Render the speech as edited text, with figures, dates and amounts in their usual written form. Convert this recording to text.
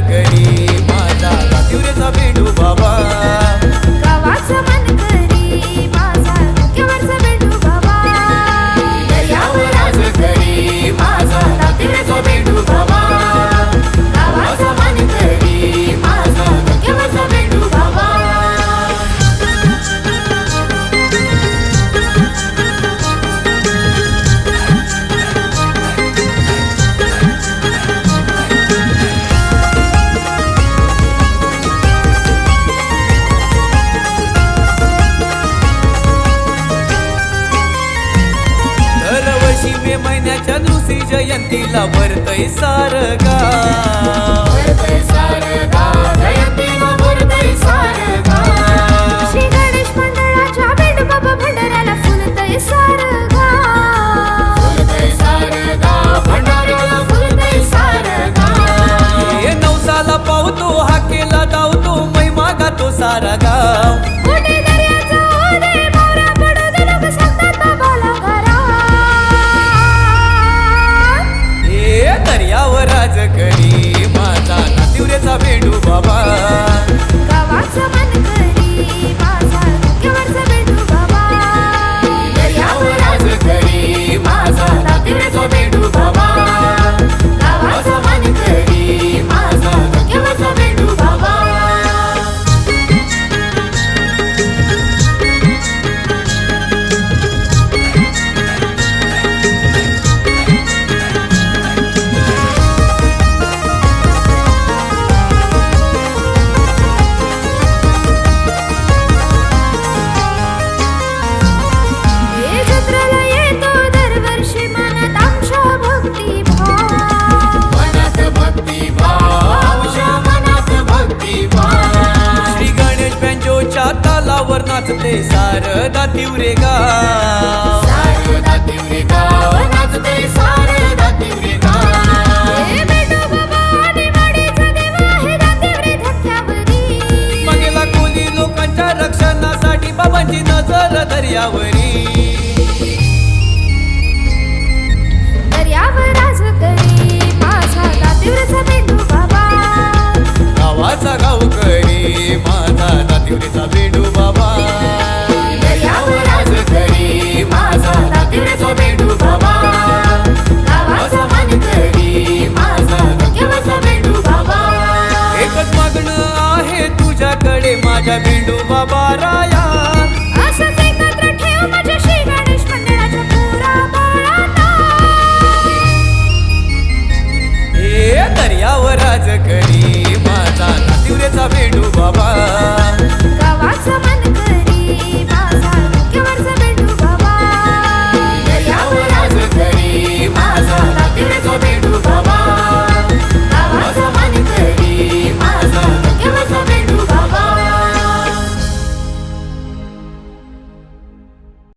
करी माझा दातिवरेचा बेंडू बाबा गावाचा मन करी माझा डोक्यावरचा बेंडू बाबा दर्यावर राज करी माझा दातिवरेचा बेंडू बाबा गावाचा मन करी माझा डोक्यावरचा बेंडू बाबा दरवर्षी मे महिन्याच्या दुसरी जयंतीला भरतय सारं गाव जयंतीला भरतय सारं गाव श्री गणेश मंडळाच्या बेंडू बाबा भंडाऱ्याला फुलतय सारं गाव फुलतय सारं गाव भंडाऱ्याला फुलतय सारं गाव हे नवसाला पावतो हाकेला धावतो महिमा गातो सारा गाव मोठे दर्याचा उदय मोरा पडू दे लोक सांगतात बाबाला घरा हे दर्यावर राज करी माझा दातिवरेचा बेंडू बाबा गावाचा मन करी माझा डोक्यावरचा बेंडू बाबा दर्यावर राज करी माझा दातिवरेचा बेंडू बाबा गावाचा मन करी माझा डोक्यावरचा बेंडू बाबा हे जत्रेला येतो दरवर्षी मनात आमच्या भक्तिभाव मनात भक्तिभाव मनात भक्तिभाव श्री गणेश बेंजोच्या तालावर नाचते सारं दातिवरे गाव सारं दातिवरे गाव नाचते सारं दातिवरे गाव हे बेंडू बाबा आणि वाडीचा देवा हे दातिवरे धक्क्यावरी मागेला कोली लोकांच्या रक्षणासाठी बाबांची नजर दर्यावरी दर्यावर राज करी माझा दातिवरेचा बेंडू बाबा गावाचा गावकरी माझा दातिवरेचा बेंडू बाबा दर्यावर राज करी माझा दातिवरेचा बेंडू बाबा गावाचा मन करी माझा डोक्यावरचा बेंडू बाबा एकच मागणं आहे तुझ्याकडे माझ्या बेंडू बाबा राया असंच एकत्र ठेव माझ्या श्री गणेश मंडळाच्या पुरा बाळांना हे दर्यावर राज करी माझा दातिवरेचा बेंडू बाबा